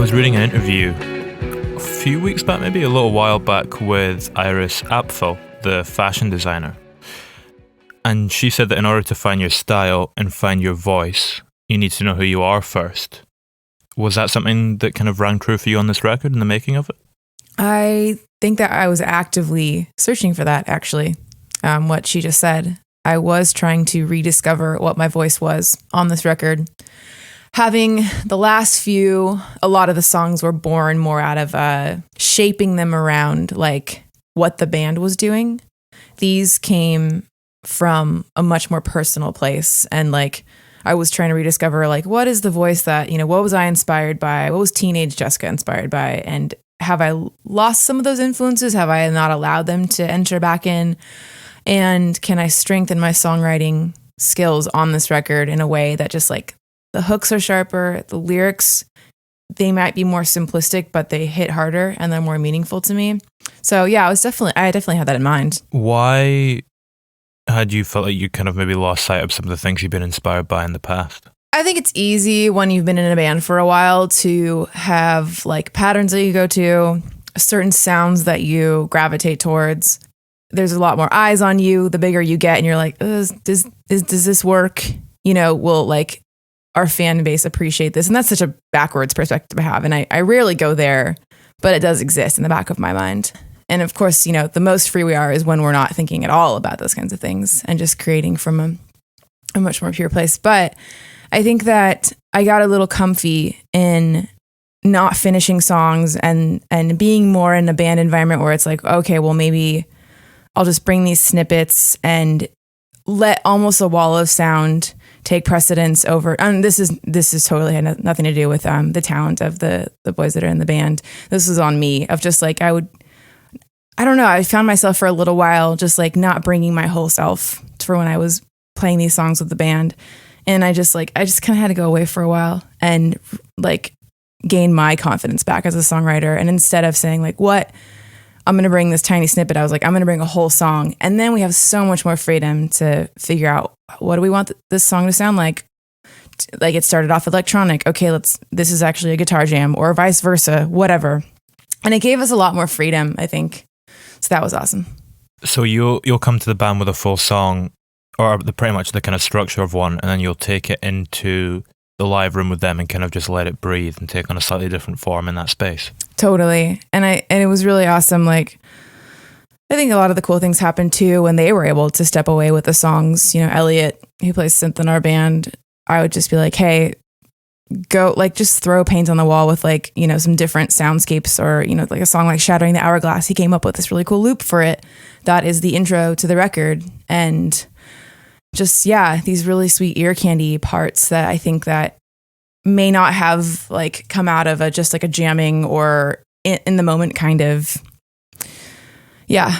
was reading an interview a few weeks back, maybe a little while back, with Iris Apfel, the fashion designer. And she said that in order to find your style and find your voice, you need to know who you are first. Was that something that kind of rang true for you on this record in the making of it? I think that I was actively searching for that, actually. What she just said. I was trying to rediscover what my voice was on this record. Having the last few, a lot of the songs were born more out of shaping them around like what the band was doing. These came from a much more personal place, and like I was trying to rediscover like what is the voice that, what was I inspired by? What was teenage Jessica inspired by? And have I lost some of those influences? Have I not allowed them to enter back in? And can I strengthen my songwriting skills on this record in a way that just like the hooks are sharper, the lyrics, they might be more simplistic, but they hit harder and they're more meaningful to me. So yeah, I definitely had that in mind. Why had you felt like you kind of maybe lost sight of some of the things you've been inspired by in the past? I think it's easy when you've been in a band for a while to have like patterns that you go to, certain sounds that you gravitate towards. There's a lot more eyes on you the bigger you get, and you're like, does this work? Will like our fan base appreciate this? And that's such a backwards perspective to have. And I rarely go there, but it does exist in the back of my mind. And of course, the most free we are is when we're not thinking at all about those kinds of things and just creating from a much more pure place. But I think that I got a little comfy in not finishing songs and being more in a band environment where it's like, okay, well, maybe I'll just bring these snippets and let almost a wall of sound take precedence over. And this is totally had nothing to do with the talent of the boys that are in the band. This was on me of just like, I don't know. I found myself for a little while just like not bringing my whole self for when I was playing these songs with the band. And I just kind of had to go away for a while and like gain my confidence back as a songwriter. And instead of saying like, what, I'm going to bring this tiny snippet, I was like, I'm going to bring a whole song. And then we have so much more freedom to figure out, what do we want this song to sound like? Like it started off electronic. Okay, this is actually a guitar jam, or vice versa, whatever. And it gave us a lot more freedom, I think. So that was awesome. So you'll come to the band with a full song, or pretty much the kind of structure of one, and then you'll take it into the live room with them and kind of just let it breathe and take on a slightly different form in that space. Totally. And it was really awesome. Like, I think a lot of the cool things happened too when they were able to step away with the songs. Elliot, who plays synth in our band, I would just be like, hey, go, like, just throw paint on the wall with like, some different soundscapes, or, like a song like Shattering the Hourglass. He came up with this really cool loop for it. That is the intro to the record. And just, yeah, these really sweet ear candy parts that I think that may not have like come out of just like a jamming or in the moment kind of,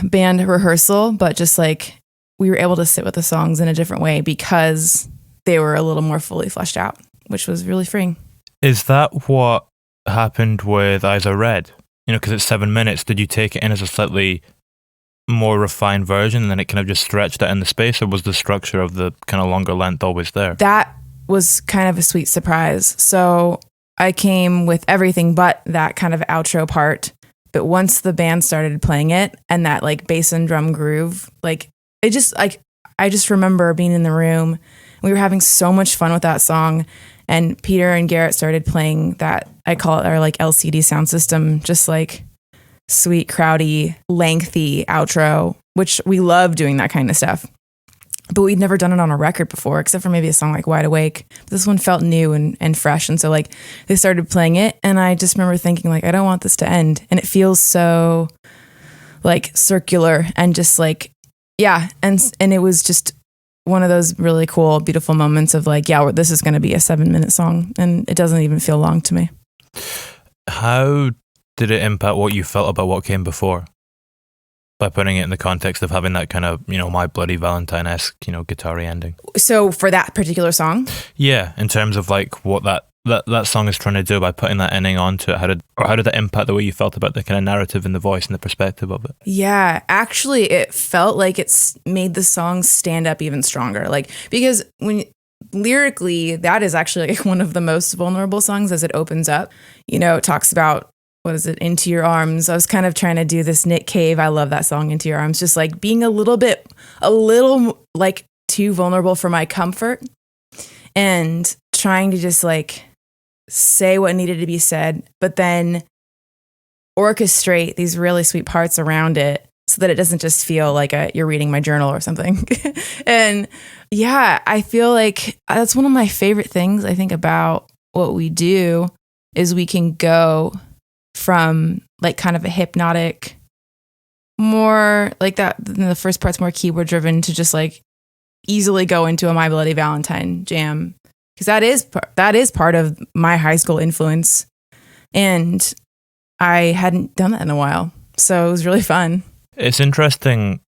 band rehearsal, but just like we were able to sit with the songs in a different way because they were a little more fully fleshed out, which was really freeing. Is that what happened with Eyes Are Red? Because it's 7 minutes. Did you take it in as a slightly more refined version and then it kind of just stretched out in the space, or was the structure of the kind of longer length always there? That was kind of a sweet surprise. So I came with everything but that kind of outro part. But once the band started playing it and that like bass and drum groove, like it just like, I just remember being in the room. We were having so much fun with that song. And Peter and Garrett started playing that, I call it our like LCD sound system, just like sweet, crowdy, lengthy outro, which we love doing that kind of stuff. But we'd never done it on a record before, except for maybe a song like Wide Awake. This one felt new and fresh. And so like they started playing it, and I just remember thinking like, I don't want this to end. And it feels so like circular and just like, yeah. And it was just one of those really cool, beautiful moments of like, yeah, this is going to be a 7-minute song, and it doesn't even feel long to me. How did it impact what you felt about what came before? By putting it in the context of having that kind of, My Bloody Valentine-esque, guitar-y ending. So for that particular song? Yeah, in terms of like what that song is trying to do by putting that ending onto it. How did that impact the way you felt about the kind of narrative and the voice and the perspective of it? Yeah, actually it felt like it's made the song stand up even stronger. Like, because when lyrically, that is actually like one of the most vulnerable songs as it opens up. You know, it talks about, what is it, Into Your Arms. I was kind of trying to do this Nick Cave. I love that song, Into Your Arms. Just like being a little like too vulnerable for my comfort and trying to just like say what needed to be said, but then orchestrate these really sweet parts around it so that it doesn't just feel like you're reading my journal or something. And yeah, I feel like that's one of my favorite things I think about what we do is we can go from like kind of a hypnotic, more like that, the first part's more keyboard driven, to just like easily go into a My Bloody Valentine jam. Because that is part of my high school influence. And I hadn't done that in a while. So it was really fun. It's interesting,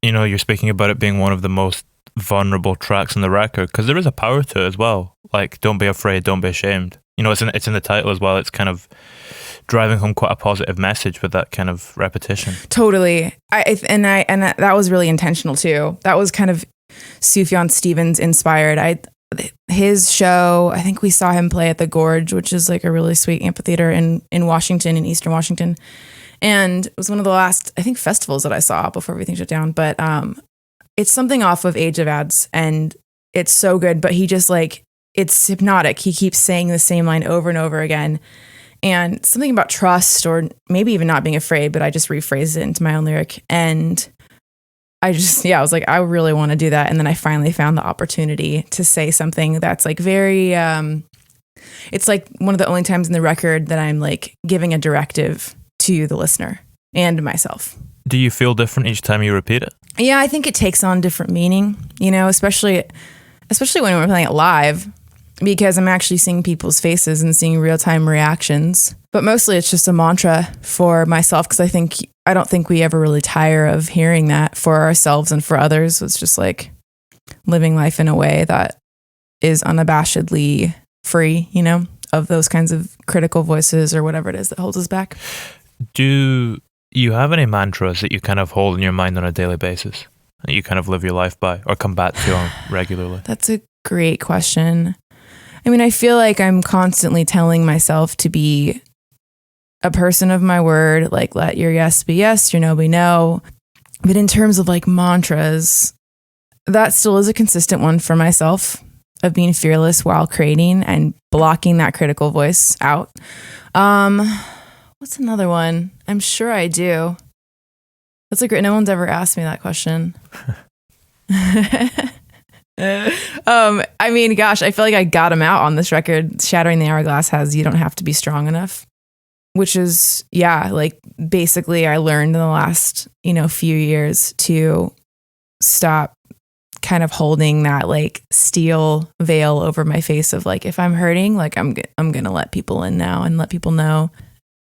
you know, you're speaking about it being one of the most vulnerable tracks on the record, because there is a power to it as well. Like, don't be afraid, don't be ashamed. You know, it's in the title as well. It's kind of driving home quite a positive message with that kind of repetition. Totally. And that was really intentional too. That was kind of Sufjan Stevens inspired. His show, I think we saw him play at the Gorge, which is like a really sweet amphitheater in Washington, in Eastern Washington. And it was one of the last, I think, festivals that I saw before everything shut down. But it's something off of Age of Ads, and it's so good. But he just like, it's hypnotic. He keeps saying the same line over and over again. And something about trust, or maybe even not being afraid, but I just rephrased it into my own lyric. And I was like, I really want to do that. And then I finally found the opportunity to say something that's like very, it's like one of the only times in the record that I'm like giving a directive to the listener and myself. Do you feel different each time you repeat it? Yeah, I think it takes on different meaning, you know, especially when we're playing it live, because I'm actually seeing people's faces and seeing real-time reactions. But mostly it's just a mantra for myself, because I don't think we ever really tire of hearing that for ourselves and for others. It's just like living life in a way that is unabashedly free, you know, of those kinds of critical voices or whatever it is that holds us back. Do you have any mantras that you kind of hold in your mind on a daily basis that you kind of live your life by or come back to on regularly? That's a great question. I mean, I feel like I'm constantly telling myself to be a person of my word, like let your yes be yes, your no be no. But in terms of like mantras, that still is a consistent one for myself, of being fearless while creating and blocking that critical voice out. What's another one? I'm sure I do. That's a great, no one's ever asked me that question. I mean, gosh, I feel like I got him out on this record. Shattering the Hourglass has You Don't Have to Be Strong Enough, which is, yeah, like basically I learned in the last, few years to stop kind of holding that like steel veil over my face of like, if I'm hurting, like I'm going to let people in now and let people know.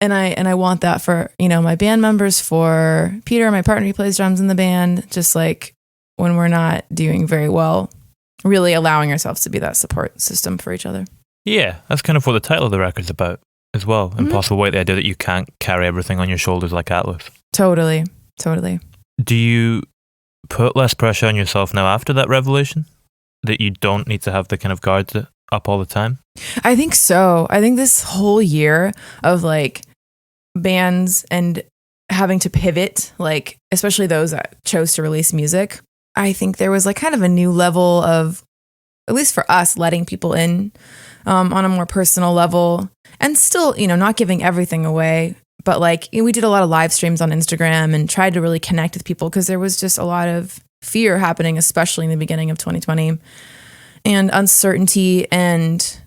And I want that for, my band members, for Peter, my partner who plays drums in the band, just like when we're not doing very well, really allowing ourselves to be that support system for each other. Yeah, that's kind of what the title of the record's about as well. Mm-hmm. Impossible Weight, the idea that you can't carry everything on your shoulders like Atlas. Totally. Do you put less pressure on yourself now after that revelation? That you don't need to have the kind of guards up all the time? I think so. I think this whole year of like bands and having to pivot, like especially those that chose to release music, I think there was like kind of a new level of, at least for us, letting people in on a more personal level, and still, not giving everything away. But like we did a lot of live streams on Instagram and tried to really connect with people, because there was just a lot of fear happening, especially in the beginning of 2020, and uncertainty. And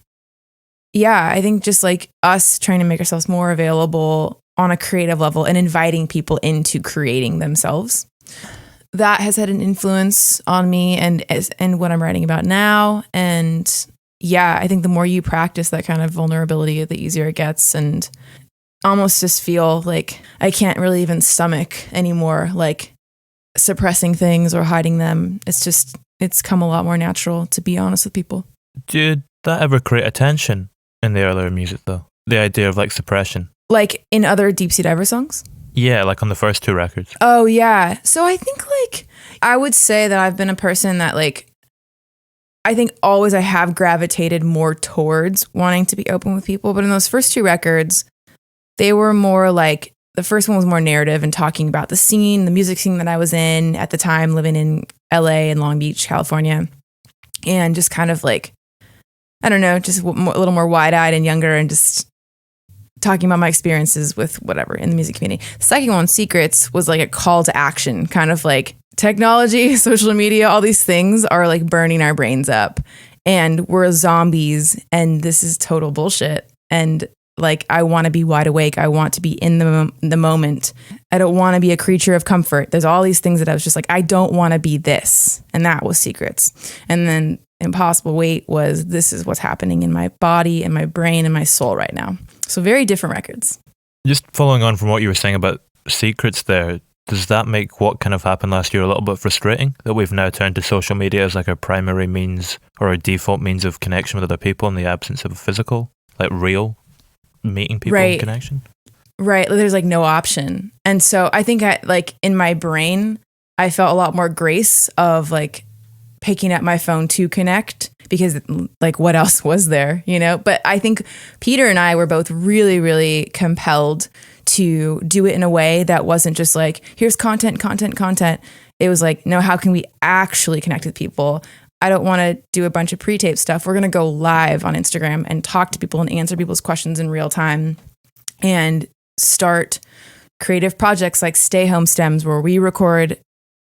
yeah, I think just like us trying to make ourselves more available on a creative level and inviting people into creating themselves, that has had an influence on me and what I'm writing about now. And yeah, I think the more you practice that kind of vulnerability, the easier it gets. And almost just feel like I can't really even stomach anymore, like suppressing things or hiding them. It's come a lot more natural to be honest with people. Did that ever create a tension in the earlier music though? The idea of like suppression? Like in other Deep Sea Diver songs? Yeah, like on the first two records. Oh yeah. So I think like, I would say that I've been a person that like I think always I have gravitated more towards wanting to be open with people. But in those first 2 records, they were more like, the first one was more narrative and talking about the scene, the music scene that I was in at the time, living in LA and Long Beach, California. And just kind of like, I don't know, just a little more wide-eyed and younger, and just talking about my experiences with whatever in the music community. The second one, Secrets, was like a call to action, kind of like technology, social media, all these things are like burning our brains up and we're zombies and this is total bullshit. And like, I want to be wide awake. I want to be in the moment. I don't want to be a creature of comfort. There's all these things that I was just like, I don't want to be this. And that was Secrets. And then Impossible Weight was, this is what's happening in my body and my brain and my soul right now. So very different records. Just following on from what you were saying about Secrets there, does that make what kind of happened last year a little bit frustrating? That we've now turned to social media as like our primary means or our default means of connection with other people in the absence of a physical, like real meeting people in connection? Right. There's like no option. And so I think like in my brain, I felt a lot more grace of like picking up my phone to connect, because like what else was there, you know? But I think Peter and I were both really, really compelled to do it in a way that wasn't just like, here's content. It was like, no, how can we actually connect with people? I don't want to do a bunch of pre-tape stuff. We're going to go live on Instagram and talk to people and answer people's questions in real time and start creative projects like Stay Home Stems, where we record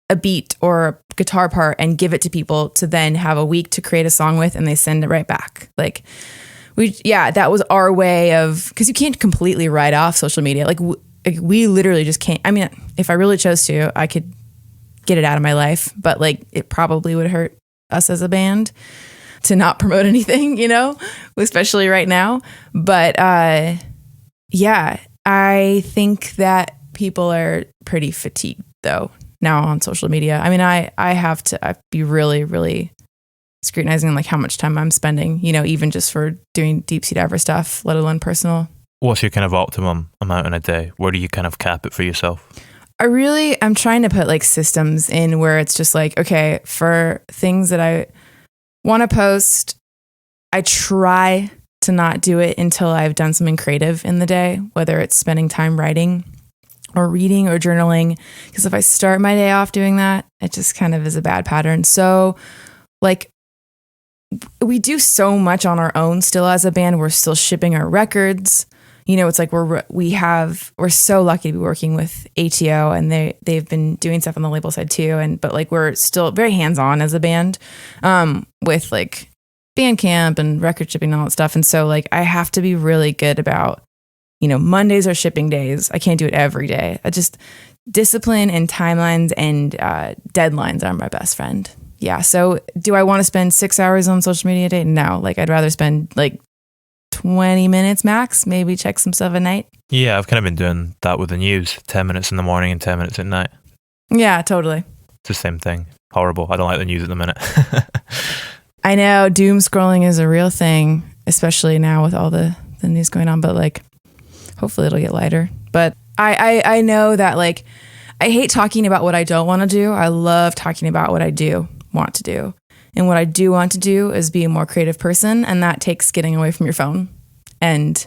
a beat or a guitar part and give it to people to then have a week to create a song with, and they send it right back. Like that was our way of, because you can't completely write off social media. Like we literally just can't. I mean, if I really chose to, I could get it out of my life, but like it probably would hurt us as a band to not promote anything, you know, especially right now. But yeah, I think that people are pretty fatigued though now on social media. I mean, I have to be really, really scrutinizing like how much time I'm spending, you know, even just for doing deep sea diver stuff, let alone personal. What's your kind of optimum amount in a day? Where do you kind of cap it for yourself? I'm trying to put like systems in where it's just like, okay, for things that I want to post, I try to not do it until I've done something creative in the day, whether it's spending time writing or reading or journaling. Because if I start my day off doing that, it just kind of is a bad pattern. So like, we do so much on our own still as a band. We're still shipping our records. You know, it's like we're so lucky to be working with ATO, and they've been doing stuff on the label side too. But like we're still very hands-on as a band with like Bandcamp and record shipping and all that stuff. And so like I have to be really good about, you know, Mondays are shipping days. I can't do it every day. I just discipline and timelines and deadlines are my best friend. Yeah. So do I want to spend 6 hours on social media a day? No. Like I'd rather spend like 20 minutes max, maybe check some stuff at night. Yeah, I've kind of been doing that with the news, 10 minutes in the morning and 10 minutes at night. Yeah, totally. It's the same thing. Horrible. I don't like the news at the minute. I know doom scrolling is a real thing, especially now with all the news going on, but like hopefully it'll get lighter. But I know that like I hate talking about what I don't want to do. I love talking about what I do want to do. And what I do want to do is be a more creative person. And that takes getting away from your phone and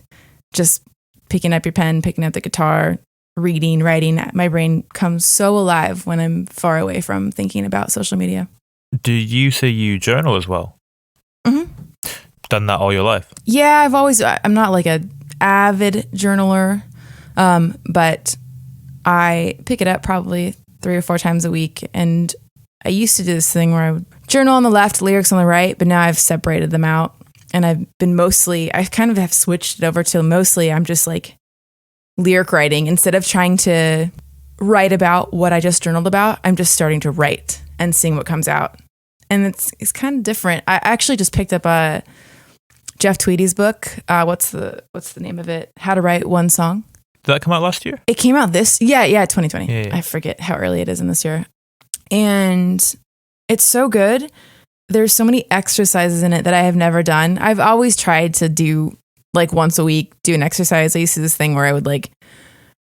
just picking up your pen, picking up the guitar, reading, writing. My brain comes so alive when I'm far away from thinking about social media. Do you say you journal as well? Mm-hmm. Done that all your life? Yeah, I'm not like a avid journaler, but I pick it up probably 3 or 4 times a week. And I used to do this thing where I would journal on the left, lyrics on the right, but now I've separated them out. And I kind of have switched it over to mostly I'm just like lyric writing. Instead of trying to write about what I just journaled about, I'm just starting to write and seeing what comes out. And it's kind of different. I actually just picked up Jeff Tweedy's book. What's the name of it? How to Write One Song. Did that come out last year? It came out 2020. Yeah. I forget how early it is in this year. And it's so good. There's so many exercises in it that I have never done. I've always tried to do like once a week, do an exercise. I used to do this thing where I would like,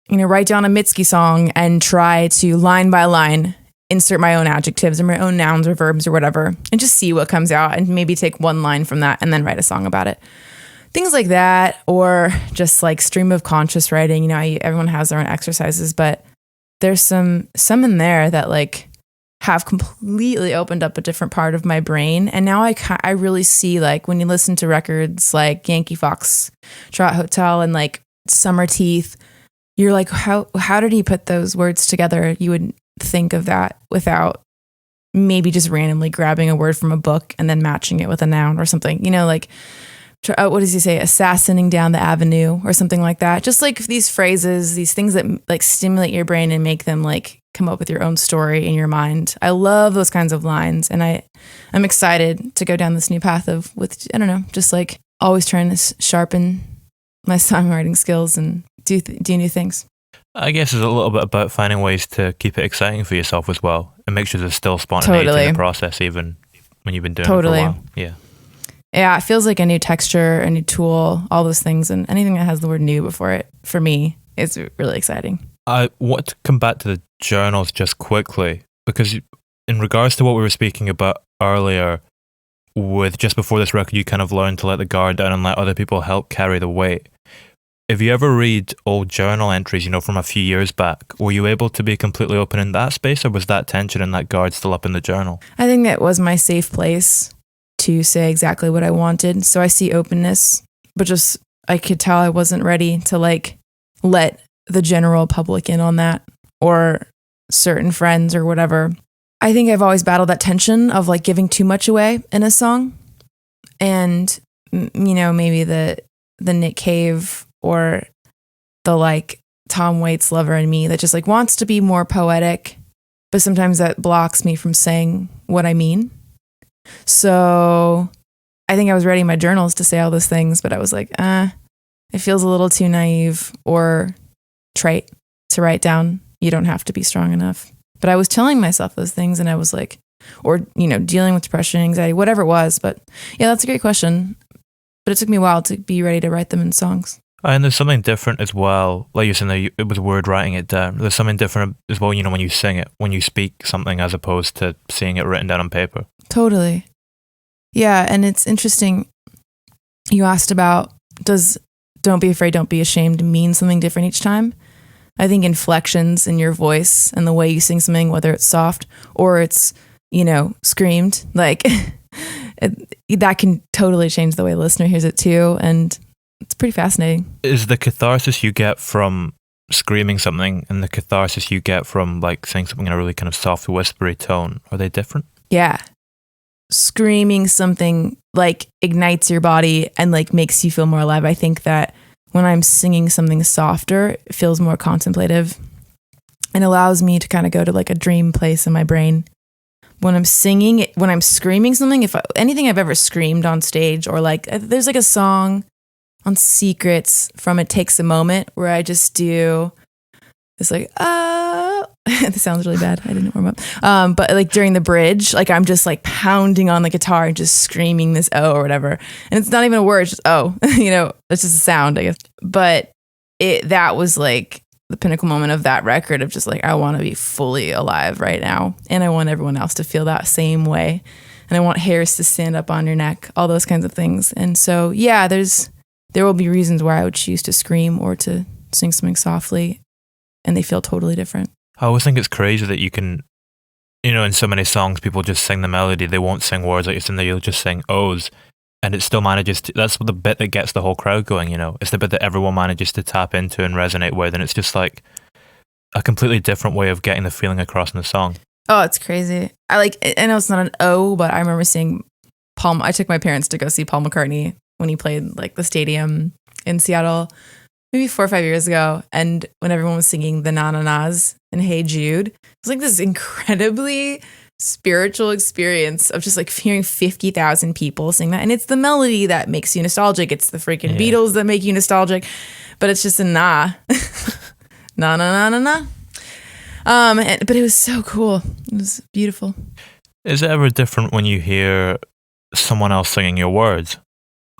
you know, write down a Mitski song and try to line by line insert my own adjectives or my own nouns or verbs or whatever and just see what comes out and maybe take one line from that and then write a song about it. Things like that, or just like stream of conscious writing. You know, everyone has their own exercises, but there's some in there that like have completely opened up a different part of my brain. And now I really see, like, when you listen to records like Yankee Foxtrot Hotel and like Summer Teeth, you're like, how did he put those words together? You would think of that without maybe just randomly grabbing a word from a book and then matching it with a noun or something, you know, like, what does he say? Assassinating down the avenue or something like that. Just like these phrases, these things that like stimulate your brain and make them like come up with your own story in your mind. I love those kinds of lines. And I'm excited to go down this new path I don't know, just like always trying to sharpen my songwriting skills and do new things. I guess it's a little bit about finding ways to keep it exciting for yourself as well and make sure there's still spontaneity in the process, even when you've been doing it for a while. Yeah, it feels like a new texture, a new tool, all those things, and anything that has the word new before it, for me, is really exciting. I want to come back to the journals just quickly, because in regards to what we were speaking about earlier, with just before this record, you kind of learned to let the guard down and let other people help carry the weight. If you ever read old journal entries, you know, from a few years back, were you able to be completely open in that space, or was that tension and that guard still up in the journal? I think that was my safe place to say exactly what I wanted. So I see openness, but just I could tell I wasn't ready to like let the general public in on that, or certain friends or whatever. I think I've always battled that tension of like giving too much away in a song. And, you know, maybe the Nick Cave or the like Tom Waits Lover in me that just like wants to be more poetic, but sometimes that blocks me from saying what I mean. So I think I was writing my journals to say all those things, but I was like, it feels a little too naive or trite to write down. You don't have to be strong enough. But I was telling myself those things, and I was like, or, you know, dealing with depression, anxiety, whatever it was. But yeah, that's a great question. But it took me a while to be ready to write them in songs. And there's something different as well. Like you're saying there, it was word writing it down. There's something different as well, you know, when you sing it, when you speak something as opposed to seeing it written down on paper. Totally. Yeah, and it's interesting. You asked about, does "Don't be afraid, don't be ashamed" mean something different each time? I think inflections in your voice and the way you sing something, whether it's soft or it's, you know, screamed, like that can totally change the way the listener hears it too. And it's pretty fascinating. Is the catharsis you get from screaming something and the catharsis you get from like saying something in a really kind of soft, whispery tone, are they different? Yeah. Screaming something like ignites your body and like makes you feel more alive. I think that when I'm singing something softer, it feels more contemplative and allows me to kind of go to like a dream place in my brain. When I'm singing, when I'm screaming something, anything I've ever screamed on stage, or like there's like a song on Secrets from It Takes a Moment where I just do this like, this sounds really bad. I didn't warm up. But like during the bridge, like I'm just like pounding on the guitar and just screaming this "oh" or whatever. And it's not even a word, it's just "oh," you know, it's just a sound, I guess. But that was like the pinnacle moment of that record of just like, I want to be fully alive right now. And I want everyone else to feel that same way. And I want hairs to stand up on your neck, all those kinds of things. And so, yeah, there will be reasons why I would choose to scream or to sing something softly, and they feel totally different. I always think it's crazy that you can, you know, in so many songs, people just sing the melody. They won't sing words like you're saying there. You'll just sing O's, and it still manages to, that's the bit that gets the whole crowd going, you know. It's the bit that everyone manages to tap into and resonate with, and it's just like a completely different way of getting the feeling across in the song. Oh, it's crazy. I know it's not an O, but I remember seeing I took my parents to go see Paul McCartney when he played like the stadium in Seattle maybe 4 or 5 years ago. And when everyone was singing the Na Na Nas and Hey Jude, it was like this incredibly spiritual experience of just like hearing 50,000 people sing that. And it's the melody that makes you nostalgic. It's the freaking Beatles that make you nostalgic, but it's just a na. Na na na na na. But it was so cool. It was beautiful. Is it ever different when you hear someone else singing your words?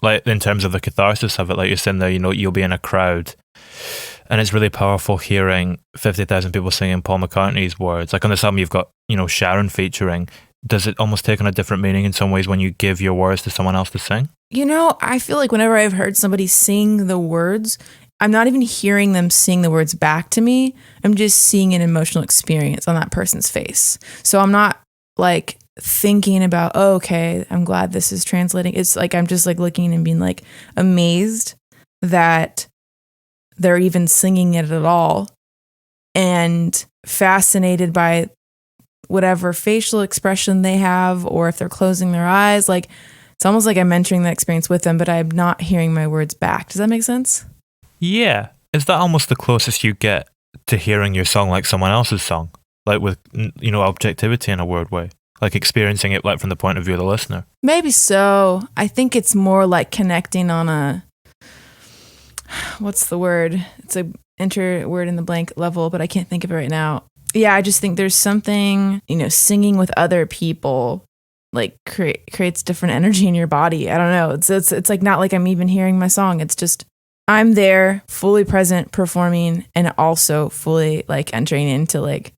Like in terms of the catharsis of it, like you're saying there, you know, you'll be in a crowd And it's really powerful hearing 50,000 people singing Paul McCartney's words. Like on this album, you've got, Sharon featuring. Does it almost take on a different meaning in some ways when you give your words to someone else to sing? I feel like whenever I've heard somebody sing the words, I'm not even hearing them sing the words back to me. I'm just seeing an emotional experience on that person's face. So I'm not like thinking about, oh, okay, I'm glad this is translating. It's like I'm just like looking and being like amazed that they're even singing it at all, and fascinated by whatever facial expression they have, or if they're closing their eyes. Like it's almost like I'm entering that experience with them, but I'm not hearing my words back. Does that make sense? Yeah. Is that almost the closest you get to hearing your song like someone else's song? Like with, objectivity in a weird way? Like experiencing it like from the point of view of the listener? Maybe so. I think it's more like connecting on a, what's the word? It's a enter word in the blank level, but I can't think of it right now. Yeah, I just think there's something, singing with other people like creates different energy in your body. I don't know. It's like not like I'm even hearing my song. It's just I'm there, fully present, performing, and also fully like entering into like,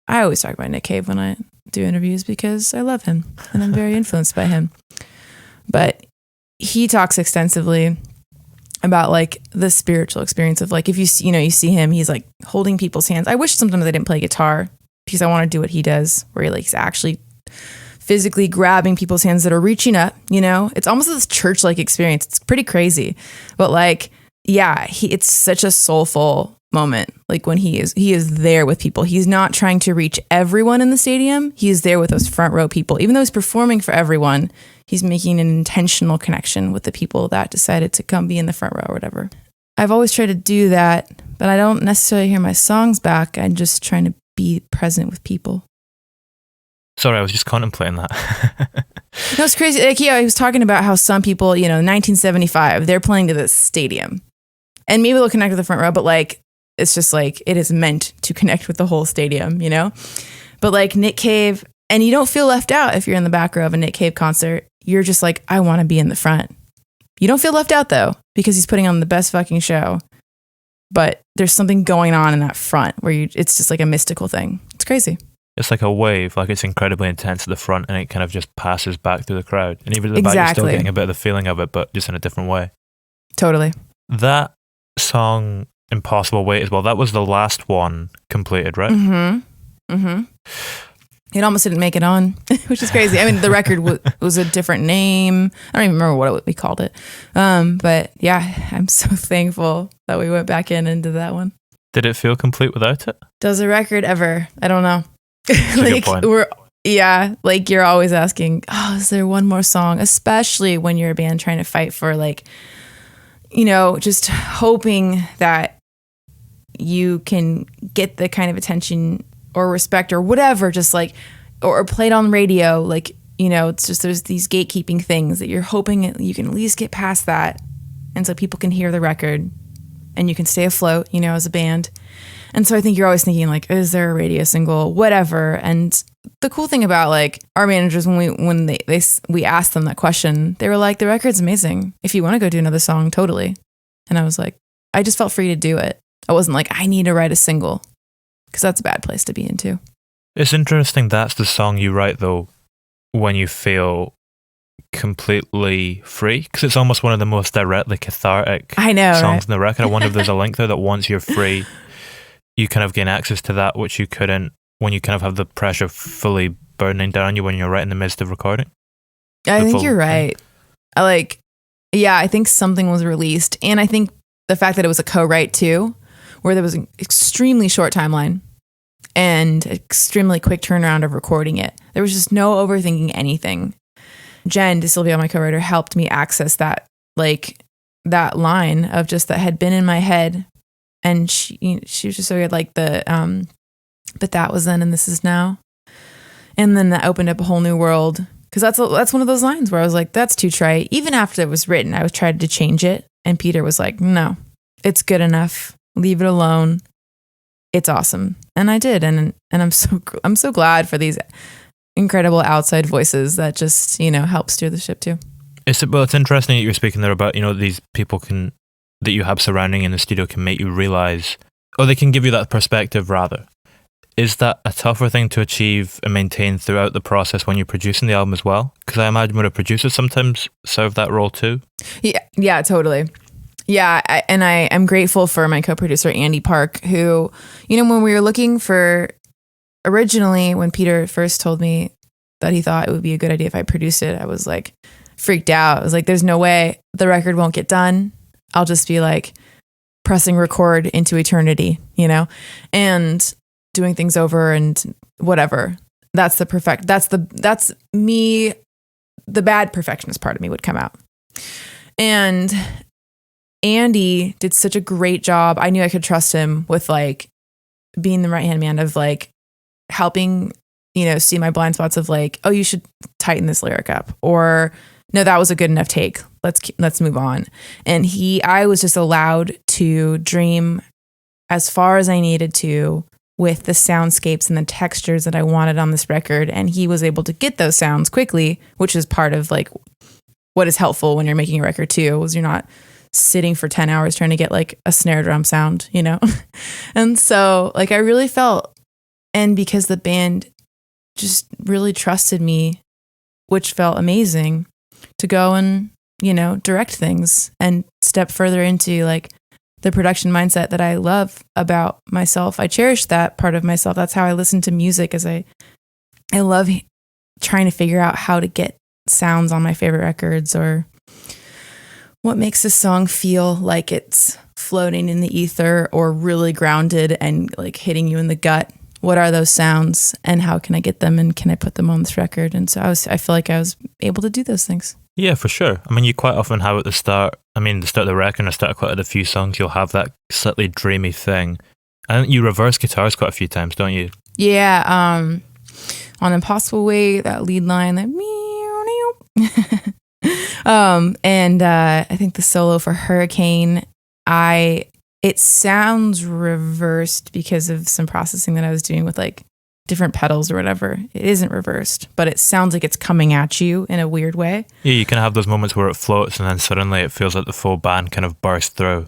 I always talk about Nick Cave when I do interviews because I love him and I'm very influenced by him. But he talks extensively about like the spiritual experience of like, if you see him, he's like holding people's hands. I wish sometimes I didn't play guitar because I want to do what he does, where he like is actually physically grabbing people's hands that are reaching up, it's almost this church-like experience. It's pretty crazy, but like, yeah, it's such a soulful moment. Like when he is there with people, he's not trying to reach everyone in the stadium. He is there with those front row people. Even though he's performing for everyone, he's making an intentional connection with the people that decided to come be in the front row or whatever. I've always tried to do that, but I don't necessarily hear my songs back. I'm just trying to be present with people. Sorry, I was just contemplating that. No, it's crazy. Like, he was talking about how some people, 1975, they're playing to this stadium. And maybe they'll connect with the front row, but like, it's just like, it is meant to connect with the whole stadium, But like Nick Cave, and you don't feel left out if you're in the back row of a Nick Cave concert. You're just like, I want to be in the front. You don't feel left out though, because he's putting on the best fucking show. But there's something going on in that front where it's just like a mystical thing. It's crazy. It's like a wave, like it's incredibly intense at the front and it kind of just passes back through the crowd. And even at the back, you're still getting a bit of the feeling of it, but just in a different way. Totally. That song, Impossible Weight as well, that was the last one completed, right? Mm-hmm. Mm-hmm. It almost didn't make it on, which is crazy. I mean, the record was a different name. I don't even remember what we called it. But yeah, I'm so thankful that we went back in and did that one. Did it feel complete without it? Does a record ever? I don't know. That's a good point. Like you're always asking, oh, is there one more song? Especially when you're a band trying to fight for like, just hoping that you can get the kind of attention or respect or whatever, just like, or played on radio. Like, it's just, there's these gatekeeping things that you're hoping you can at least get past that. And so people can hear the record and you can stay afloat, as a band. And so I think you're always thinking like, is there a radio single, whatever. And the cool thing about like our managers, when we asked them that question, they were like, the record's amazing. If you want to go do another song, totally. And I was like, I just felt free to do it. I wasn't like, I need to write a single, because that's a bad place to be in too. It's interesting that's the song you write though when you feel completely free, because it's almost one of the most directly cathartic songs in the record. I wonder if there's a link there that once you're free, you kind of gain access to that which you couldn't when you kind of have the pressure fully burning down you when you're right in the midst of recording. I think you're right. I think something was released, and I think the fact that it was a co-write too, where there was an extremely short timeline and extremely quick turnaround of recording it. There was just no overthinking anything. Jen DeSilvia, my co-writer, helped me access that line of just that had been in my head. And she was just so good, like but that was then and this is now. And then that opened up a whole new world. Because that's one of those lines where I was like, that's too trite. Even after it was written, I tried to change it. And Peter was like, no, it's good enough. Leave it alone. It's awesome. And I did. And I'm so glad for these incredible outside voices that just, help steer the ship too. It's interesting that you're speaking there about, these people can that you have surrounding you in the studio can make you realize, or they can give you that perspective rather. Is that a tougher thing to achieve and maintain throughout the process when you're producing the album as well? Because I imagine when a producer sometimes serve that role too. Yeah, totally. Yeah, I am grateful for my co-producer Andy Park, who, when we were looking for, originally when Peter first told me that he thought it would be a good idea if I produced it, I was like freaked out. I was like, there's no way the record won't get done. I'll just be like pressing record into eternity, and doing things over and whatever. That's me. The bad perfectionist part of me would come out. And Andy did such a great job. I knew I could trust him with like being the right hand man of like helping, see my blind spots of like, oh, you should tighten this lyric up, or no, that was a good enough take. Let's move on. And I was just allowed to dream as far as I needed to with the soundscapes and the textures that I wanted on this record. And he was able to get those sounds quickly, which is part of like what is helpful when you're making a record too, is you're not sitting for 10 hours trying to get like a snare drum sound, And so like I really felt, and because the band just really trusted me, which felt amazing, to go and, direct things and step further into like the production mindset that I love about myself. I cherish that part of myself. That's how I listen to music, is I love trying to figure out how to get sounds on my favorite records, or what makes a song feel like it's floating in the ether or really grounded and like hitting you in the gut. What are those sounds and how can I get them and can I put them on this record? And so I feel like I was able to do those things. Yeah, for sure. I mean, you quite often have at the start of the record and the start of quite a few songs, you'll have that slightly dreamy thing. And you reverse guitars quite a few times, don't you? Yeah. On Impossible Way, that lead line, that and I think the solo for Hurricane, it sounds reversed because of some processing that I was doing with like different pedals or whatever. It isn't reversed, but it sounds like it's coming at you in a weird way. Yeah, you can have those moments where it floats and then suddenly it feels like the full band kind of burst through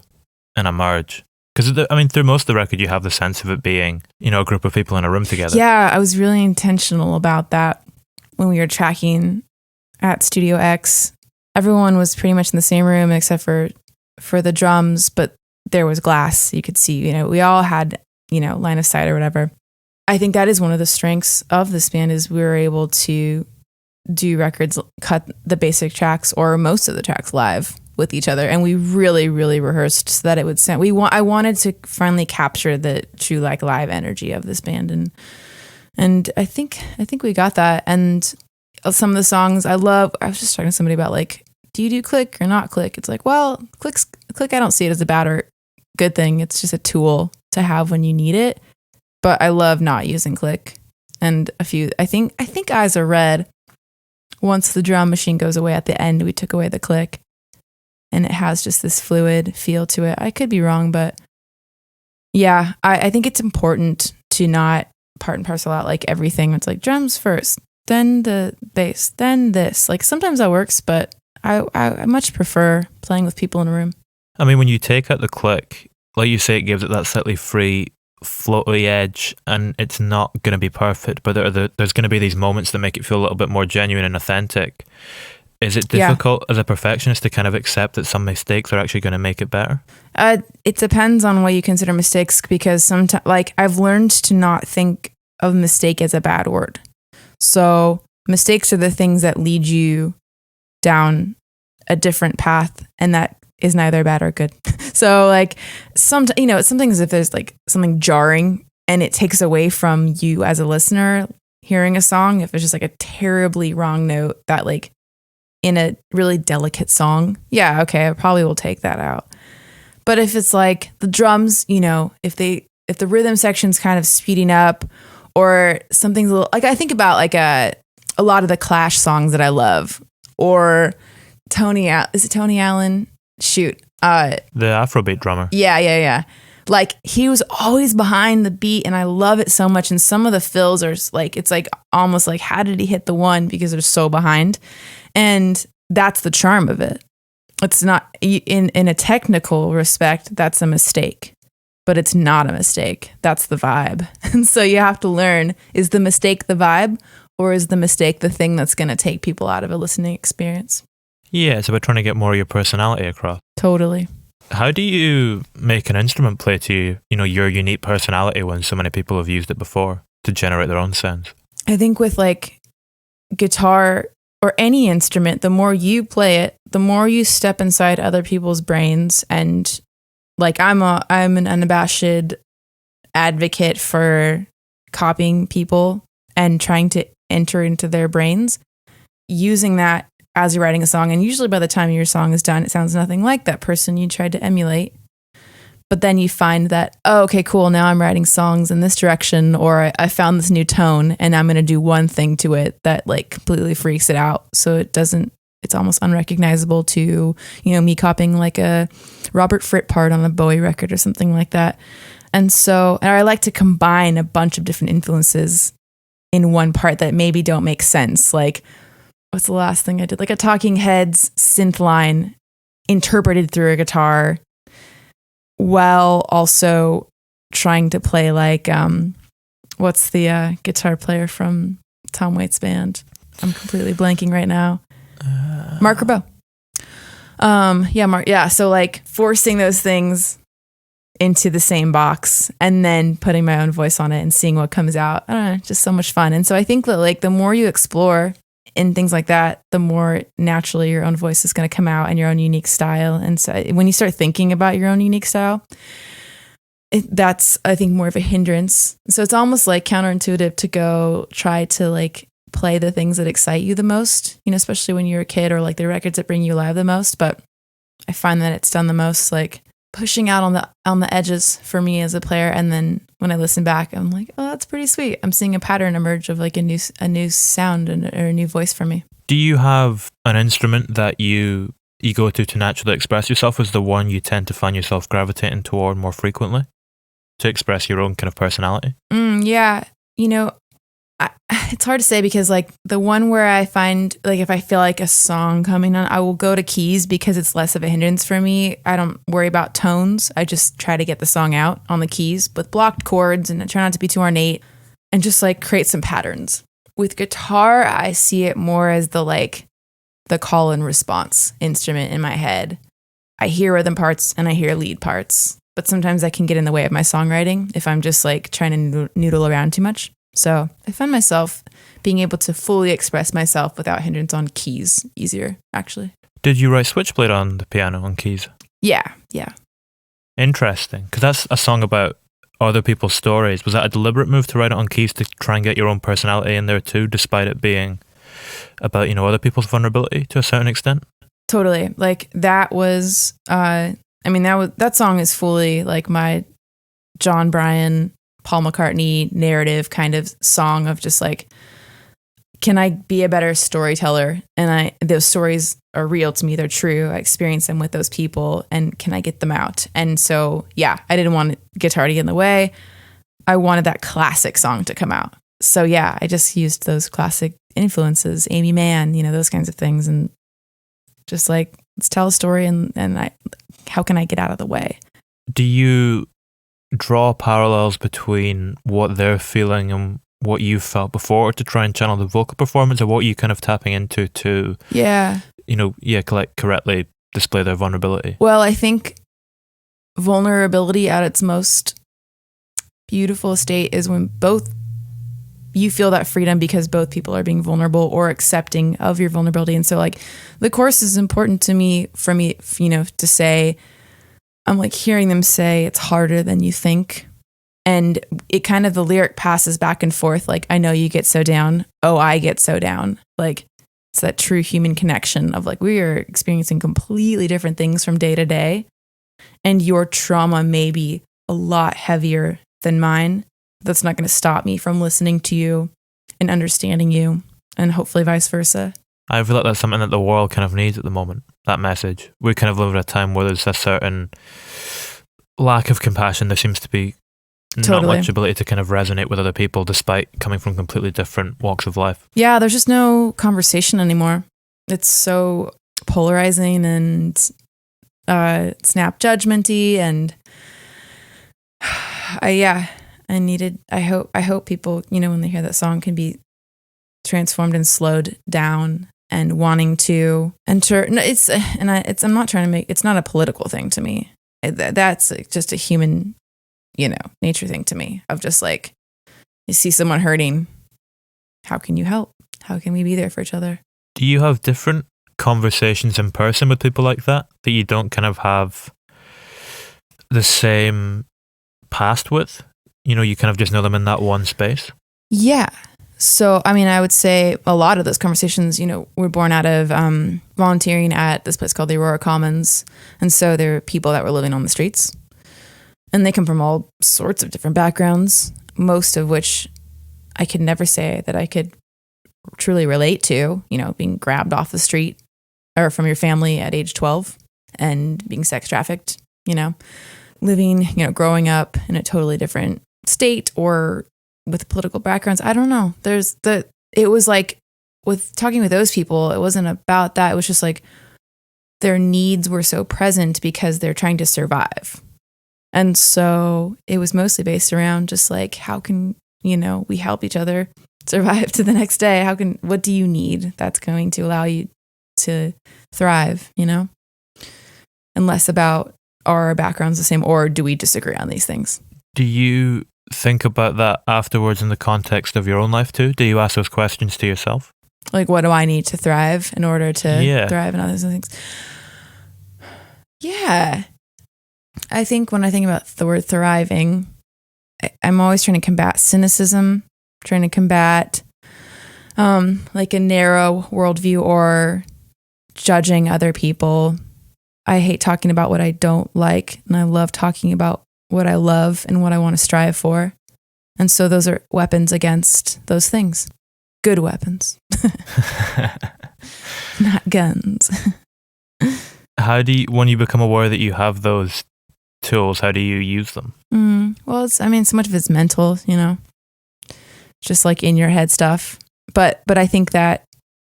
and emerge. Because, through most of the record, you have the sense of it being, a group of people in a room together. Yeah, I was really intentional about that when we were tracking at Studio X. Everyone was pretty much in the same room except for the drums, but there was glass. You could see, we all had, line of sight or whatever. I think that is one of the strengths of this band, is we were able to do records, cut the basic tracks or most of the tracks live with each other. And we really, really rehearsed so that it would sound, I wanted to finally capture the true like live energy of this band. And I think we got that. And some of the songs I was just talking to somebody about like, do you do click or not click? It's like, well, click, I don't see it as a bad or good thing. It's just a tool to have when you need it. But I love not using click. And I think Eyes Are Red, once the drum machine goes away at the end, we took away the click. And it has just this fluid feel to it. I could be wrong, but yeah, I think it's important to not part and parcel out like everything. It's like drums first, then the bass, then this. Like sometimes that works, but I much prefer playing with people in a room. I mean, when you take out the click, like you say, it gives it that slightly free, floaty edge, and it's not going to be perfect, but there's going to be these moments that make it feel a little bit more genuine and authentic. Is it difficult as a perfectionist to kind of accept that some mistakes are actually going to make it better? It depends on what you consider mistakes, because sometimes, like, I've learned to not think of mistake as a bad word. So mistakes are the things that lead you down a different path, and that is neither bad or good. So like it's something as if there's like something jarring and it takes away from you as a listener hearing a song. If it's just like a terribly wrong note that like in a really delicate song, yeah, okay, I probably will take that out. But if it's like the drums, if the rhythm section's kind of speeding up, or something's a little, like I think about like a lot of the Clash songs that I love, or is it Tony Allen? Shoot. The Afrobeat drummer. Yeah. Like he was always behind the beat, and I love it so much. And some of the fills are like, it's like almost like, how did he hit the one? Because they're so behind. And that's the charm of it. It's not in a technical respect, that's a mistake, but it's not a mistake. That's the vibe. And so you have to learn, is the mistake the vibe, or is the mistake the thing that's going to take people out of a listening experience? Yeah, it's about trying to get more of your personality across. Totally. How do you make an instrument play to you, your unique personality when so many people have used it before to generate their own sounds? I think with like guitar or any instrument, the more you play it, the more you step inside other people's brains. And like I'm an unabashed advocate for copying people and trying to enter into their brains, using that as you're writing a song. And usually by the time your song is done, it sounds nothing like that person you tried to emulate. But then you find that, oh, okay, cool, now I'm writing songs in this direction, or I found this new tone and I'm going to do one thing to it that like completely freaks it out. So it's almost unrecognizable to, me copying like a Robert Fripp part on a Bowie record or something like that. And I like to combine a bunch of different influences in one part that maybe don't make sense. Like, what's the last thing I did? Like a Talking Heads synth line interpreted through a guitar, while also trying to play like, what's the guitar player from Tom Waits' band? I'm completely blanking right now. Mark Ribot. Mark. So like forcing those things into the same box and then putting my own voice on it and seeing what comes out. I don't know, just so much fun. And so I think that like the more you explore in things like that, the more naturally your own voice is going to come out and your own unique style. And so when you start thinking about your own unique style, that's, I think, more of a hindrance. So it's almost like counterintuitive to go try to like play the things that excite you the most, especially when you're a kid, or like the records that bring you alive the most. But I find that it's done the most like pushing out on the edges for me as a player. And then when I listen back, I'm like, oh, that's pretty sweet. I'm seeing a pattern emerge of like a new sound or a new voice for me. Do you have an instrument that you go to naturally express yourself as the one you tend to find yourself gravitating toward more frequently to express your own kind of personality? Yeah. It's hard to say, because like the one where I find like if I feel like a song coming on, I will go to keys because it's less of a hindrance for me. I don't worry about tones. I just try to get the song out on the keys with blocked chords and I try not to be too ornate and just like create some patterns. With guitar, I see it more as the call and response instrument in my head. I hear rhythm parts and I hear lead parts, but sometimes that can get in the way of my songwriting if I'm just like trying to noodle around too much. So I find myself being able to fully express myself without hindrance on keys easier, actually. Did you write Switchblade on the piano on keys? Yeah. Interesting, because that's a song about other people's stories. Was that a deliberate move to write it on keys to try and get your own personality in there too, despite it being about, other people's vulnerability to a certain extent? Totally. Like that was, that song is fully like my John Bryan, Paul McCartney narrative kind of song of just like, can I be a better storyteller? And those stories are real to me. They're true. I experience them with those people, and can I get them out? And so, yeah, I didn't want guitar to get in the way. I wanted that classic song to come out. So yeah, I just used those classic influences, Amy Mann, those kinds of things. And just like, let's tell a story and how can I get out of the way? Do you draw parallels between what they're feeling and what you felt before to try and channel the vocal performance, or what you kind of tapping into to correctly display their vulnerability? Well, I think vulnerability at its most beautiful state is when both you feel that freedom because both people are being vulnerable or accepting of your vulnerability. And so like the chorus is important to me, to say, I'm like hearing them say it's harder than you think. And it kind of, the lyric passes back and forth. Like, I know you get so down. Oh, I get so down. Like, it's that true human connection of like, we are experiencing completely different things from day to day. And your trauma may be a lot heavier than mine. That's not going to stop me from listening to you and understanding you, and hopefully vice versa. I feel like that's something that the world kind of needs at the moment, that message. We kind of live in a time where there's a certain lack of compassion. There seems to be not much ability to kind of resonate with other people despite coming from completely different walks of life. Yeah, there's just no conversation anymore. It's so polarizing and snap judgmenty, and I hope people, when they hear that song, can be transformed and slowed down and wanting to enter. No, I'm not trying to make, it's not a political thing to me. That's just a human, nature thing to me, of just like, you see someone hurting, how can you help? How can we be there for each other? Do you have different conversations in person with people like that you don't kind of have the same past with? You kind of just know them in that one space? Yeah. So, I would say a lot of those conversations, were born out of volunteering at this place called the Aurora Commons. And so there were people that were living on the streets. And they come from all sorts of different backgrounds, most of which I could never say that I could truly relate to, being grabbed off the street or from your family at age 12 and being sex trafficked, living, growing up in a totally different state or with political backgrounds. I don't know. It was like, with talking with those people, it wasn't about that. It was just like their needs were so present because they're trying to survive. And so it was mostly based around just like, how can, we help each other survive to the next day? What do you need that's going to allow you to thrive, and less about, are our backgrounds the same, or do we disagree on these things? Do you think about that afterwards in the context of your own life too? Do you ask those questions to yourself? Like, what do I need to thrive in order to thrive and all those things? Yeah. I think when I think about the word thriving, I'm always trying to combat cynicism, trying to combat like a narrow worldview or judging other people. I hate talking about what I don't like, and I love talking about what I love and what I want to strive for. And so those are weapons against those things. Good weapons. Not guns. How do you, when you become aware that you have those tools, how do you use them? Well, so much of it's mental, just like in your head stuff. But I think that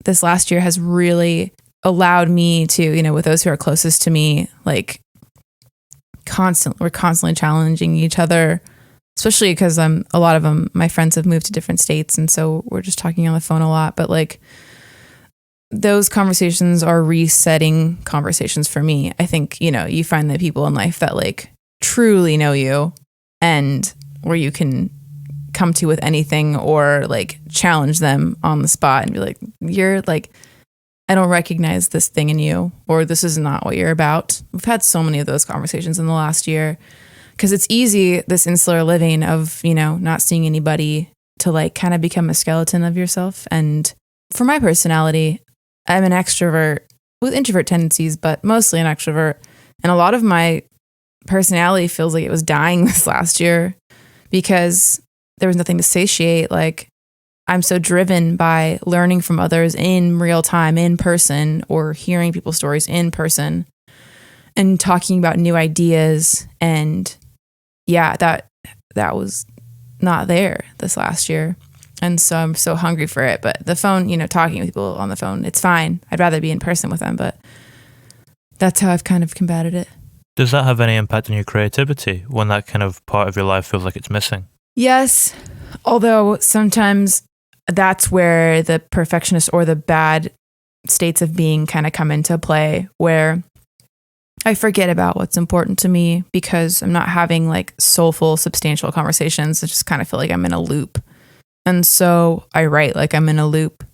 this last year has really allowed me to, with those who are closest to me, like we're constantly challenging each other, especially because a lot of them, my friends, have moved to different states. And so we're just talking on the phone a lot. But like, those conversations are resetting conversations for me. I think, you find the people in life that like truly know you and where you can come to with anything or like challenge them on the spot and be like, you're like, I don't recognize this thing in you, or this is not what you're about. We've had so many of those conversations in the last year because it's easy, this insular living of, not seeing anybody, to like kind of become a skeleton of yourself. And for my personality, I'm an extrovert with introvert tendencies, but mostly an extrovert. And a lot of my personality feels like it was dying this last year because there was nothing to satiate. Like, I'm so driven by learning from others in real time, in person, or hearing people's stories in person and talking about new ideas. And yeah, that was not there this last year. And so I'm so hungry for it. But the phone, talking with people on the phone, it's fine. I'd rather be in person with them, but that's how I've kind of combated it. Does that have any impact on your creativity when that kind of part of your life feels like it's missing? Yes. Although sometimes that's where the perfectionist or the bad states of being kind of come into play, where I forget about what's important to me because I'm not having like soulful, substantial conversations. I just kind of feel like I'm in a loop. And so I write like I'm in a loop,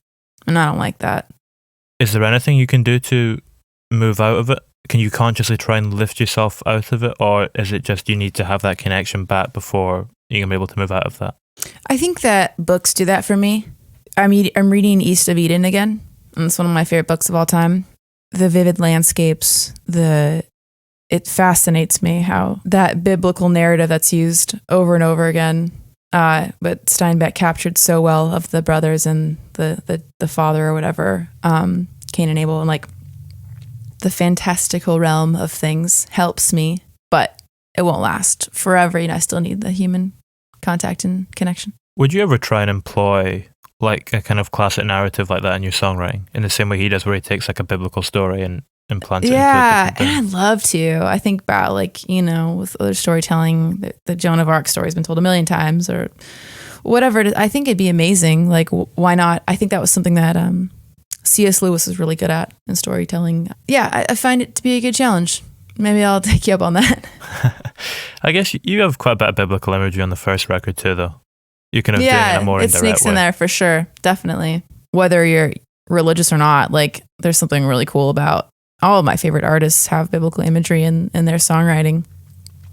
and I don't like that. Is there anything you can do to move out of it? Can you consciously try and lift yourself out of it? Or is it just you need to have that connection back before you can be able to move out of that? I think that books do that for me. I'm reading East of Eden again. And it's one of my favorite books of all time. The vivid landscapes, it fascinates me how that biblical narrative that's used over and over again, but Steinbeck captured so well of the brothers and the father or whatever, Cain and Abel, and like the fantastical realm of things helps me, but it won't last forever. I still need the human contact and connection. Would you ever try and employ like a kind of classic narrative like that in your songwriting, in the same way he does, where he takes like a biblical story and implants it into a different thing? And I'd love to. I think about like, with other storytelling, the Joan of Arc story has been told a million times or whatever. I think it'd be amazing. Like, why not? I think that was something that C.S. Lewis is really good at in storytelling. Yeah, I find it to be a good challenge. Maybe I'll take you up on that. I guess you have quite a bit of biblical imagery on the first record too, though. You kind of doing it in a more indirect way. It sneaks in there for sure. Definitely. Whether you're religious or not, like there's something really cool about all of my favorite artists have biblical imagery in their songwriting.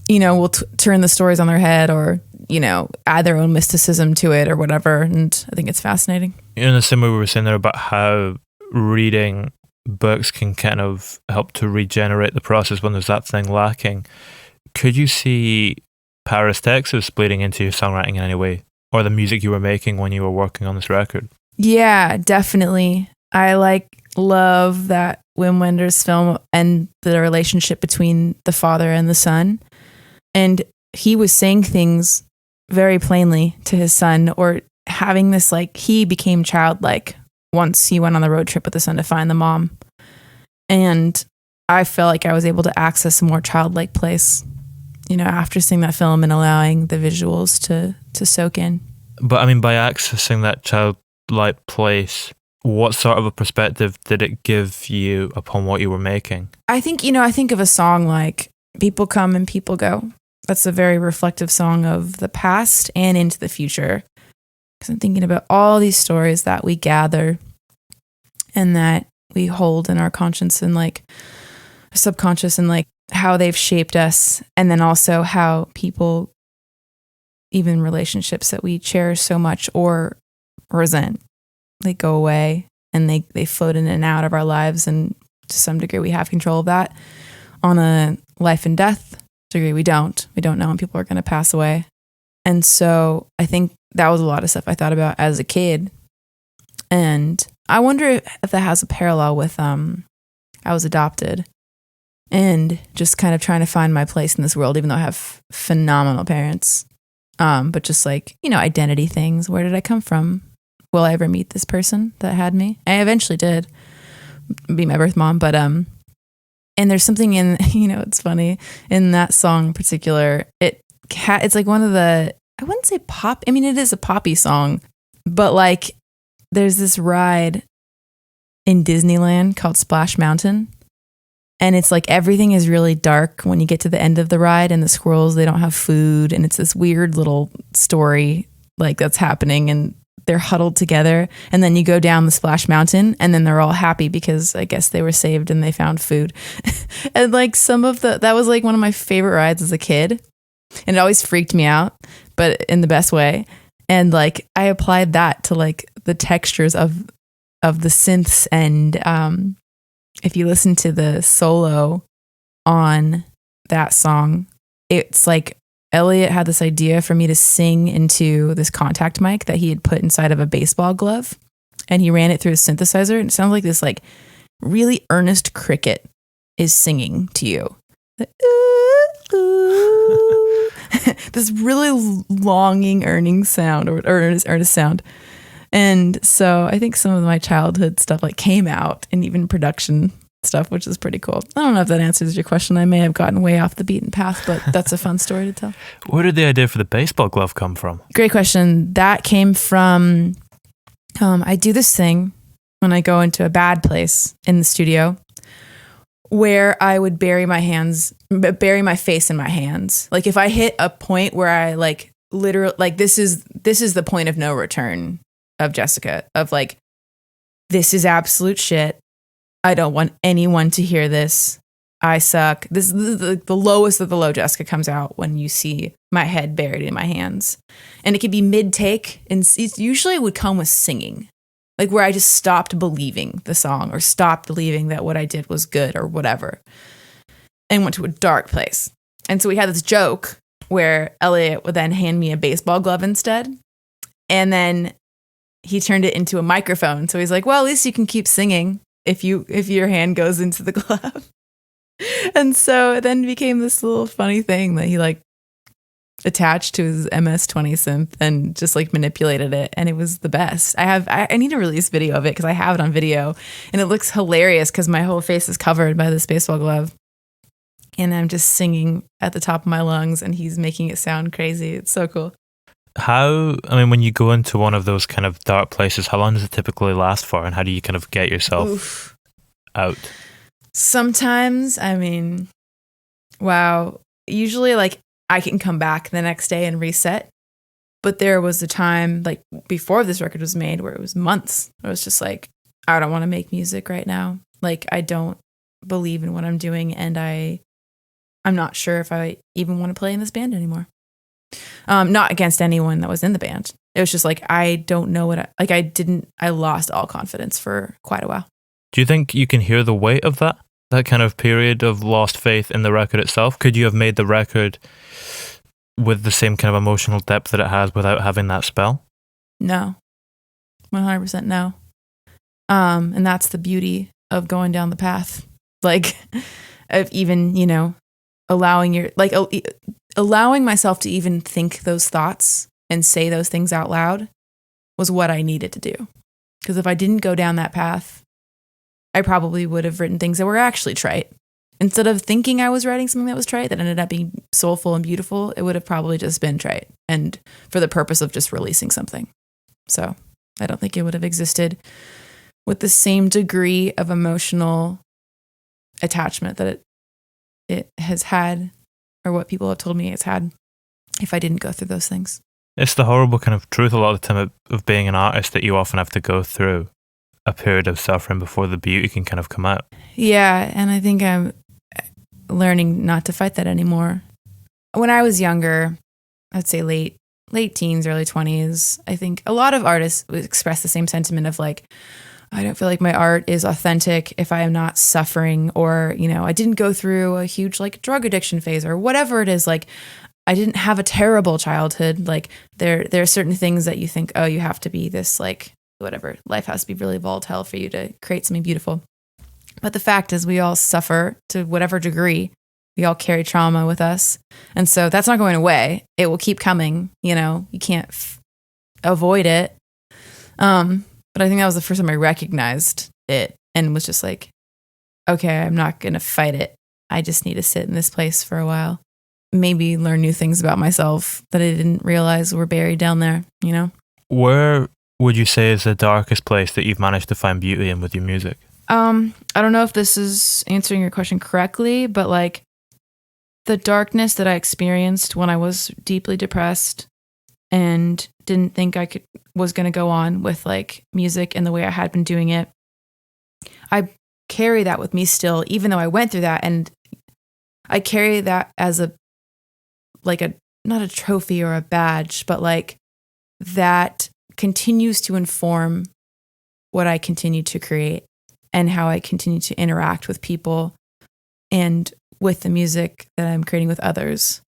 We'll turn the stories on their head or, add their own mysticism to it or whatever. And I think it's fascinating. In the same way we were saying there about how reading books can kind of help to regenerate the process when there's that thing lacking. Could you see Paris, Texas bleeding into your songwriting in any way? Or the music you were making when you were working on this record? Yeah, definitely. I love that Wim Wenders film and the relationship between the father and the son. And he was saying things very plainly to his son, or having this, he became childlike once he went on the road trip with the son to find the mom. And I felt like I was able to access a more childlike place, after seeing that film and allowing the visuals to soak in. But I mean, by accessing that childlike place, what sort of a perspective did it give you upon what you were making? I think of a song like People Come and People Go. That's a very reflective song of the past and into the future. Because I'm thinking about all these stories that we gather and that we hold in our conscience and subconscious, and how they've shaped us. And then also how people, even relationships that we cherish so much or resent, they go away and they float in and out of our lives. And to some degree, we have control of that. On a life and death degree, we don't. We don't know when people are going to pass away. And so I think that was a lot of stuff I thought about as a kid. And I wonder if that has a parallel with I was adopted and just kind of trying to find my place in this world, even though I have phenomenal parents. But just identity things. Where did I come from? Will I ever meet this person that had me? I eventually did be my birth mom, but and there's something in, it's funny, in that song in particular, it's like one of the, I wouldn't say pop, I mean, it is a poppy song, but there's this ride in Disneyland called Splash Mountain. And it's everything is really dark when you get to the end of the ride, and the squirrels, they don't have food. And it's this weird little story that's happening, and they're huddled together. And then you go down the Splash Mountain, and then they're all happy because I guess they were saved and they found food. And that was one of my favorite rides as a kid. And it always freaked me out, but in the best way. And I applied that to the textures of the synths. And if you listen to the solo on that song, it's Elliot had this idea for me to sing into this contact mic that he had put inside of a baseball glove, and he ran it through a synthesizer, and it sounds like this really earnest cricket is singing to you. This really longing, earning sound or earnest sound. And so I think some of my childhood stuff came out, and even production stuff, which is pretty cool. I don't know if that answers your question. I may have gotten way off the beaten path, but that's a fun story to tell. Where did the idea for the baseball glove come from? Great question. That came from, I do this thing when I go into a bad place in the studio where I would bury my face in my hands. If I hit a point where I literally, this is the point of no return of Jessica, of this is absolute shit. I don't want anyone to hear this. I suck. This is the lowest of the low Jessica comes out when you see my head buried in my hands. And it could be mid-take, and usually it would come with singing. Where I just stopped believing the song or stopped believing that what I did was good or whatever, and went to a dark place. And so we had this joke where Elliot would then hand me a baseball glove instead. And then he turned it into a microphone. So he's like, well, at least you can keep singing if your hand goes into the glove. And so it then became this little funny thing that he attached to his MS-20 synth and just like manipulated it, and it was the best. I need to release video of it because I have it on video, and it looks hilarious because my whole face is covered by this baseball glove, and I'm just singing at the top of my lungs, and he's making it sound crazy. It's so cool. When you go into one of those kind of dark places, how long does it typically last for, and how do you kind of get yourself out? Sometimes, wow. Usually, like, I can come back the next day and reset. But there was a time, like, before this record was made, where it was months. I was just like, I don't want to make music right now. Like, I don't believe in what I'm doing, and I'm not sure if I even want to play in this band anymore. Not against anyone that was in the band. It was just like, I don't know I lost all confidence for quite a while. Do you think you can hear the weight of that kind of period of lost faith in the record itself? Could you have made the record with the same kind of emotional depth that it has without having that spell? No. 100% no. And that's the beauty of going down the path. Like, of even, allowing myself to even think those thoughts and say those things out loud was what I needed to do. Because if I didn't go down that path, I probably would have written things that were actually trite. Instead of thinking I was writing something that was trite that ended up being soulful and beautiful, it would have probably just been trite and for the purpose of just releasing something. So I don't think it would have existed with the same degree of emotional attachment that it has had, or what people have told me it's had, if I didn't go through those things. It's the horrible kind of truth a lot of the time of being an artist, that you often have to go through a period of suffering before the beauty can kind of come out. Yeah, and I think I'm learning not to fight that anymore. When I was younger, I'd say late teens, early 20s, I think a lot of artists would express the same sentiment of like, I don't feel like my art is authentic if I am not suffering, or, I didn't go through a huge like drug addiction phase or whatever it is. Like, I didn't have a terrible childhood. Like, there are certain things that you think, oh, you have to be this, like, whatever. Life has to be really volatile for you to create something beautiful. But the fact is, we all suffer to whatever degree. We all carry trauma with us. And so that's not going away. It will keep coming. You can't avoid it. But I think that was the first time I recognized it and was just like, okay, I'm not going to fight it. I just need to sit in this place for a while. Maybe learn new things about myself that I didn't realize were buried down there, Where would you say is the darkest place that you've managed to find beauty in with your music? I don't know if this is answering your question correctly, but like the darkness that I experienced when I was deeply depressed and didn't think was going to go on with like music and the way I had been doing it. I carry that with me still, even though I went through that, and I carry that as not a trophy or a badge, but like that continues to inform what I continue to create and how I continue to interact with people and with the music that I'm creating with others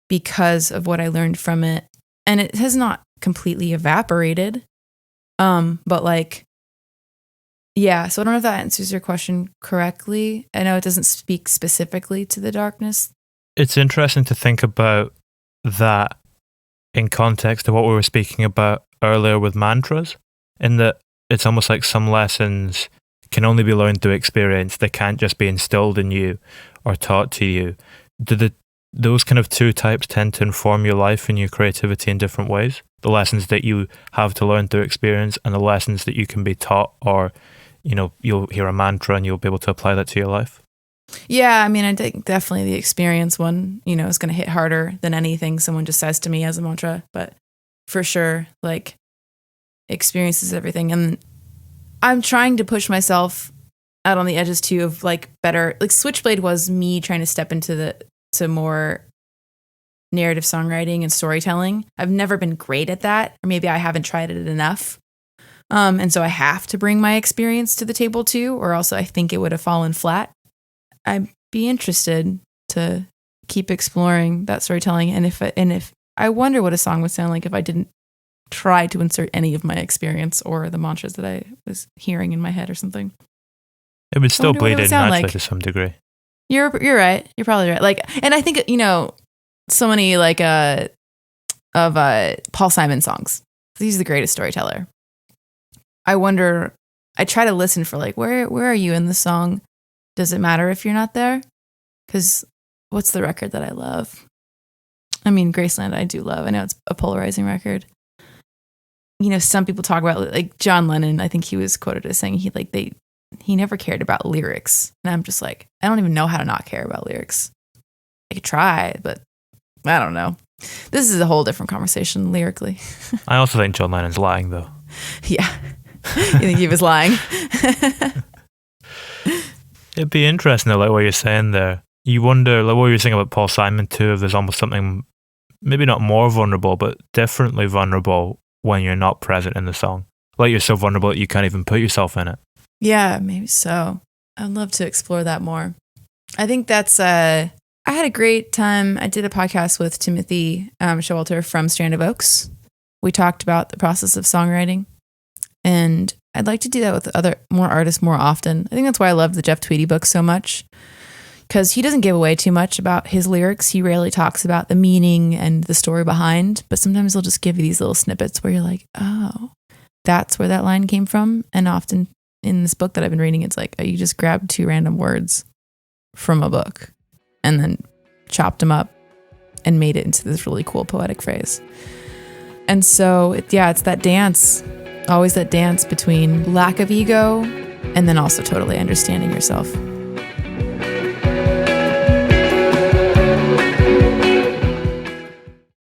because of what I learned from it. And it has not completely evaporated. But like, yeah, so I don't know if that answers your question correctly. I know it doesn't speak specifically to the darkness. It's interesting to think about that in context of what we were speaking about earlier with mantras, in that it's almost like some lessons can only be learned through experience. They can't just be instilled in you or taught to you. Do those kind of two types tend to inform your life and your creativity in different ways? The lessons that you have to learn through experience and the lessons that you can be taught, or, you'll hear a mantra and you'll be able to apply that to your life? Yeah, I think definitely the experience one, is going to hit harder than anything someone just says to me as a mantra. But for sure, like, experience is everything. And I'm trying to push myself out on the edges too of like better, like Switchblade was me trying to step into to more narrative songwriting and storytelling. I've never been great at that, or maybe I haven't tried it enough. And so I have to bring my experience to the table too, or else I think it would have fallen flat. I'd be interested to keep exploring that storytelling. And if I wonder what a song would sound like if I didn't try to insert any of my experience or the mantras that I was hearing in my head or something. It would still bleed in naturally to some degree. You're right. You're probably right. Like, and I think, so many like of Paul Simon songs. He's the greatest storyteller. I wonder, I try to listen for like, where are you in the song? Does it matter if you're not there? Because what's the record that I love? I mean, Graceland I do love. I know it's a polarizing record. You know, some people talk about like John Lennon. I think he was quoted as saying he never cared about lyrics. And I'm just like, I don't even know how to not care about lyrics. I could try, but I don't know. This is a whole different conversation lyrically. I also think John Lennon's lying, though. Yeah. You think he was lying? It'd be interesting, though, like what you're saying there. You wonder, like what you were saying about Paul Simon, too, if there's almost something, maybe not more vulnerable, but differently vulnerable when you're not present in the song. Like you're so vulnerable that you can't even put yourself in it. Yeah, maybe so. I'd love to explore that more. I think that's I had a great time. I did a podcast with Timothy Showalter from Strand of Oaks. We talked about the process of songwriting, and I'd like to do that with more artists more often. I think that's why I love the Jeff Tweedy book so much, because he doesn't give away too much about his lyrics. He rarely talks about the meaning and the story behind, but sometimes he'll just give you these little snippets where you're like, oh, that's where that line came from. And often in this book that I've been reading, it's like, you just grabbed 2 random words from a book and then chopped them up and made it into this really cool poetic phrase. And so, it's that dance, always that dance between lack of ego and then also totally understanding yourself.